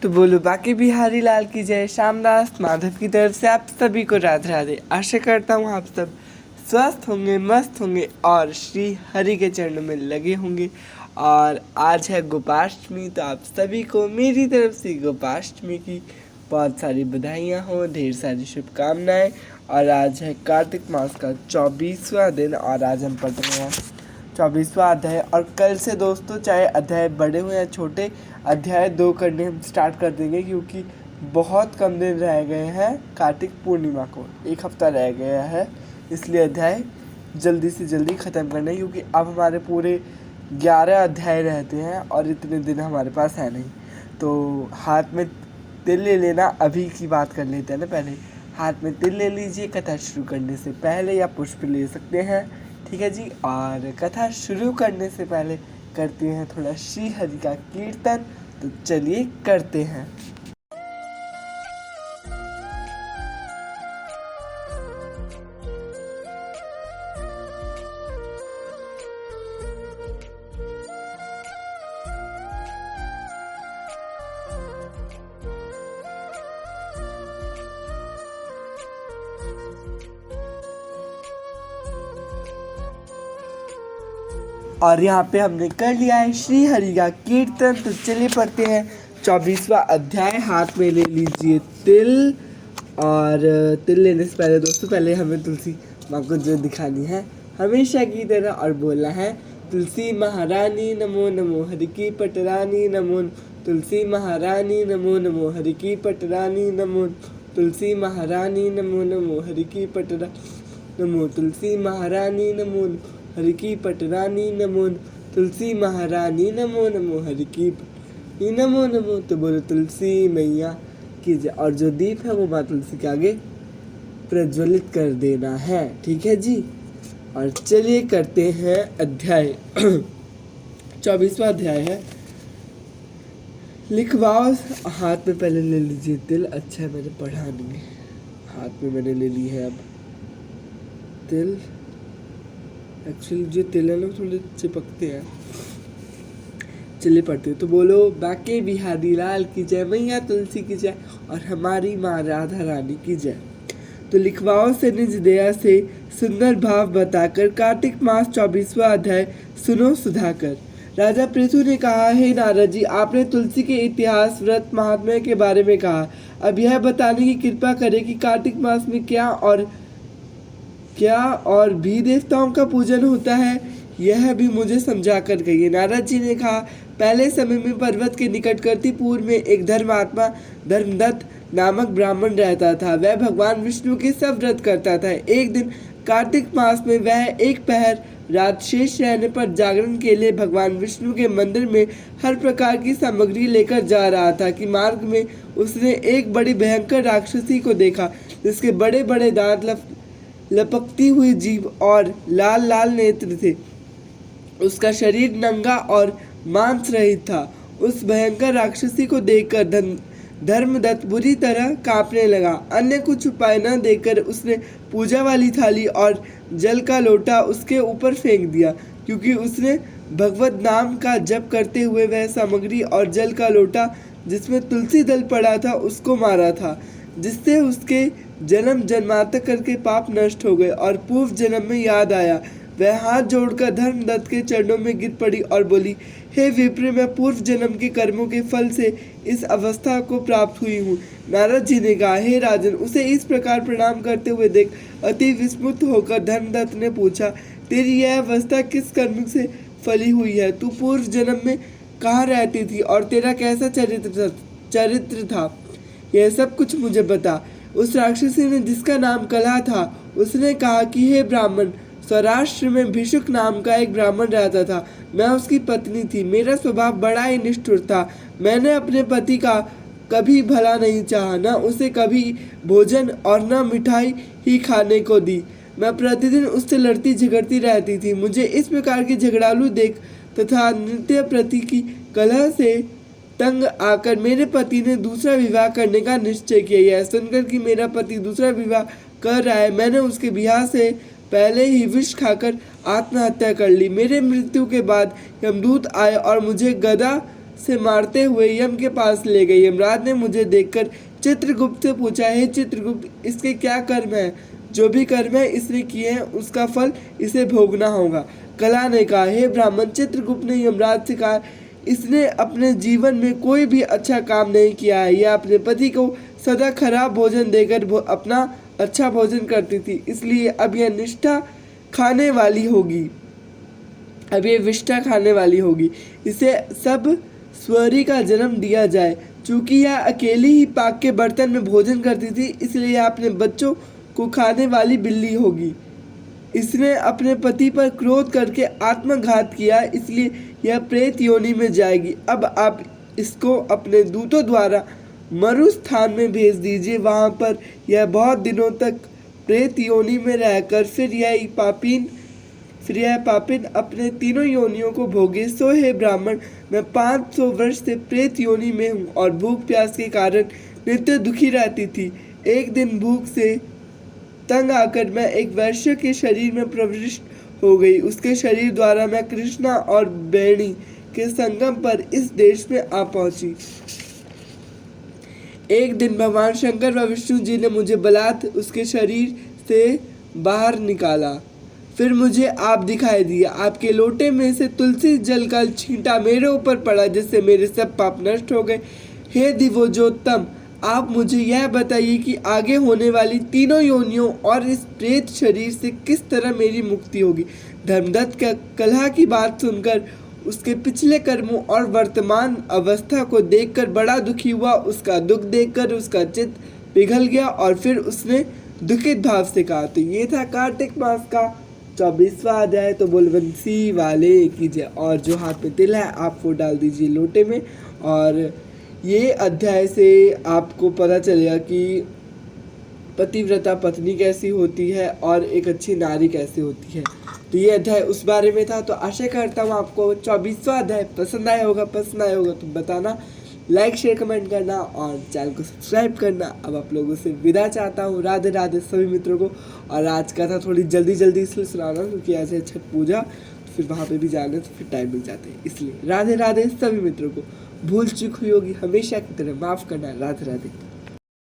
तो बोलो बाकी बिहारी लाल की जय। श्यामदास माधव की तरफ से आप सभी को राधे राधे। आशा करता हूँ आप सब स्वस्थ होंगे, मस्त होंगे और श्री हरि के चरणों में लगे होंगे। और आज है गोपाष्टमी, तो आप सभी को मेरी तरफ से गोपाष्टमी की बहुत सारी बधाइयाँ हो, ढेर सारी शुभकामनाएं। और आज है कार्तिक मास का 24वां दिन और आज हम पढ़ रहे हैं 24वां अध्याय। और कल से दोस्तों चाहे अध्याय बड़े हो या छोटे, अध्याय 2 करने हम स्टार्ट कर देंगे, क्योंकि बहुत कम दिन रह गए हैं कार्तिक पूर्णिमा को, 1 हफ्ता रह गया है। इसलिए अध्याय जल्दी से जल्दी ख़त्म करना है, क्योंकि अब हमारे पूरे 11 अध्याय रहते हैं और इतने दिन हमारे पास है नहीं। तो हाथ में तिल ले लेना, अभी की बात कर लेते हैं ना। पहले हाथ में तिल ले लीजिए कथा शुरू करने से पहले, या पुष्प ले सकते हैं, ठीक है जी। और कथा शुरू करने से पहले करते हैं थोड़ा श्री हरि का कीर्तन, तो चलिए करते हैं। और यहाँ पे हमने कर लिया है श्री हरि का कीर्तन, तो चलिए पढ़ते हैं 24वां अध्याय। हाथ में ले लीजिए तिल, और तिल लेने से पहले दोस्तों पहले हमें तुलसी माँ को जो दिखानी है हमेशा की तरह, और बोलना है तुलसी महारानी नमो नमो, हरि की पटरानी नमो, तुलसी महारानी नमो नमो, हरि की पटरानी नमो, तुलसी महारानी नमो नमो, हरि की पटरा नमो, तुलसी महारानी नमो, हरि की पटरानी नमो, तुलसी महारानी नमो नमो, हरि की नमो नमो। तो बोलो तुलसी मैया की जय। और जो दीप है वो माँ तुलसी के आगे प्रज्वलित कर देना है, ठीक है जी। और चलिए करते हैं अध्याय 24वां अध्याय है लिखवाओ। हाथ में पहले ले लीजिए तिल, अच्छा है मैंने पढ़ा नहीं, हाथ में मैंने ले ली है अब तिल। एक्चुअली जो तिल है ना थोड़े चिपकते हैं। चलिए पढ़ते हैं। तो बोलो बाके बिहारी लाल की जय, मैया तुलसी की जय, और हमारी माँ राधा रानी की जय। तो लिखवाओ से निज दया से सुंदर भाव बताकर कार्तिक मास 24वां अध्याय सुनो सुधाकर। राजा पृथु ने कहा, हे नारद जी, आपने तुलसी के इतिहास, व्रत, महात्म्य के बारे में कहा। अब यह बताने की कृपा करें कि कार्तिक मास में क्या और भी देवताओं का पूजन होता है, यह भी मुझे समझा कर कहिए। नारद जी ने कहा, पहले समय में पर्वत के निकट कर्तिपुर में एक धर्मात्मा धर्मदत्त नामक ब्राह्मण रहता था। वह भगवान विष्णु के सब व्रत करता था। एक दिन कार्तिक मास में वह एक पहर रात शेष रहने पर जागरण के लिए भगवान विष्णु के मंदिर में हर प्रकार की सामग्री लेकर जा रहा था कि मार्ग में उसने एक बड़ी भयंकर राक्षसी को देखा, जिसके बड़े बड़े दांत, लपकती हुई जीभ और लाल लाल नेत्र थे। उसका शरीर नंगा और मांस रहित था। उस भयंकर राक्षसी को देखकर धर्मदत्त बुरी तरह कांपने लगा। अन्य कुछ उपाय न देकर उसने पूजा वाली थाली और जल का लोटा उसके ऊपर फेंक दिया, क्योंकि उसने भगवत नाम का जप करते हुए वह सामग्री और जल का लोटा जिसमें तुलसी दल पड़ा था उसको मारा था, जिससे उसके जन्म जन्मांतर के पाप नष्ट हो गए और पूर्व जन्म में याद आया। वह हाथ जोड़कर धर्मदत्त के चरणों में गिर पड़ी और बोली, हे विप्र, मैं पूर्व जन्म के कर्मों के फल से इस अवस्था को प्राप्त हुई हूँ। नारद जी ने कहा, हे राजन, उसे इस प्रकार प्रणाम करते हुए देख अति विस्मित होकर धर्मदत्त ने पूछा, तेरी यह अवस्था किस कर्म से फली हुई है? तू पूर्व जन्म में कहाँ रहती थी और तेरा कैसा चरित्र था? यह सब कुछ मुझे बता। उस राक्षसी ने, जिसका नाम कला था, उसने कहा कि हे ब्राह्मण, सौराष्ट्र में भिषुक नाम का एक ब्राह्मण रहता था। मैं उसकी पत्नी थी। मेरा स्वभाव बड़ा ही निष्ठुर था। मैंने अपने पति का कभी भला नहीं चाहा, न उसे कभी भोजन और न मिठाई ही खाने को दी। मैं प्रतिदिन उससे लड़ती झगड़ती रहती थी। मुझे इस प्रकार की झगड़ालू देख तथा नृत्य प्रति की कलह से तंग आकर मेरे पति ने दूसरा विवाह करने का निश्चय किया। यह सुनकर कि मेरा पति दूसरा विवाह कर रहा है, मैंने उसके ब्याह से पहले ही विष खाकर आत्महत्या कर ली। मेरे मृत्यु के बाद यमदूत आए और मुझे गदा से मारते हुए यम के पास ले गई। यमराज ने मुझे देखकर चित्रगुप्त से पूछा, हे चित्रगुप्त, इसके क्या कर्म है? जो भी कर्म है इसने किए हैं उसका फल इसे भोगना होगा। कला ने कहा, हे ब्राह्मण, चित्रगुप्त ने यमराज से कहा, इसने अपने जीवन में कोई भी अच्छा काम नहीं किया है। यह अपने पति को सदा खराब भोजन देकर अपना अच्छा भोजन करती थी, इसलिए अब यह निष्ठा खाने वाली होगी। अब ये विष्ठा खाने वाली होगी। इसे सब स्वरी का जन्म दिया जाए। चूंकि यह अकेली ही पाक के बर्तन में भोजन करती थी, इसलिए यह अपने बच्चों को खाने वाली बिल्ली होगी। इसने अपने पति पर क्रोध करके आत्मघात किया, इसलिए यह प्रेत योनि में जाएगी। अब आप इसको अपने दूतों द्वारा मरुस्थान में भेज दीजिए। वहाँ पर यह बहुत दिनों तक प्रेत योनि में रहकर फिर यह पापिन अपने तीनों योनियों को भोगे। सो हे ब्राह्मण, मैं 500 वर्ष से प्रेत योनि में हूँ और भूख प्यास के कारण नित्य दुखी रहती थी। एक दिन भूख से तंग आकर मैं एक वैश्य के शरीर में प्रविष्ट हो गई। उसके शरीर द्वारा मैं कृष्णा और बेणी के संगम पर इस देश में आ पहुंची। एक दिन भगवान शंकर व विष्णु जी ने मुझे बलात् उसके शरीर से बाहर निकाला। फिर मुझे आप दिखाई दिए। आपके लोटे में से तुलसी जल का छींटा मेरे ऊपर पड़ा, जिससे मेरे सब पाप नष्ट हो गए। हे दिव्योज्जोत्तम, आप मुझे यह बताइए कि आगे होने वाली तीनों योनियों और इस प्रेत शरीर से किस तरह मेरी मुक्ति होगी। धर्मदत्त का कलह की बात सुनकर, उसके पिछले कर्मों और वर्तमान अवस्था को देखकर बड़ा दुखी हुआ। उसका दुख देखकर उसका चित्त पिघल गया और फिर उसने दुखित भाव से कहा। तो ये था कार्तिक मास का 24वां अध्याय। तो बोलबंसी वाले कीजिए और जो हाथ में तिल है आप वो डाल दीजिए लोटे में। और ये अध्याय से आपको पता चलेगा कि पतिव्रता पत्नी कैसी होती है और एक अच्छी नारी कैसी होती है। तो ये अध्याय उस बारे में था। तो आशा करता हूँ आपको 24वां अध्याय पसंद आया होगा तो बताना, लाइक शेयर कमेंट करना और चैनल को सब्सक्राइब करना। अब आप लोगों से विदा चाहता हूँ। राधे राधे सभी मित्रों को। और आज का था थोड़ी जल्दी इसलिए सुनाना क्योंकि आज है छठ पूजा, फिर वहाँ पे भी जाना तो फिर टाइम मिल जाता है, इसलिए राधे राधे सभी मित्रों को। भूल चूक हुई होगी हमेशा की तरह माफ़ करना। राधे राधे।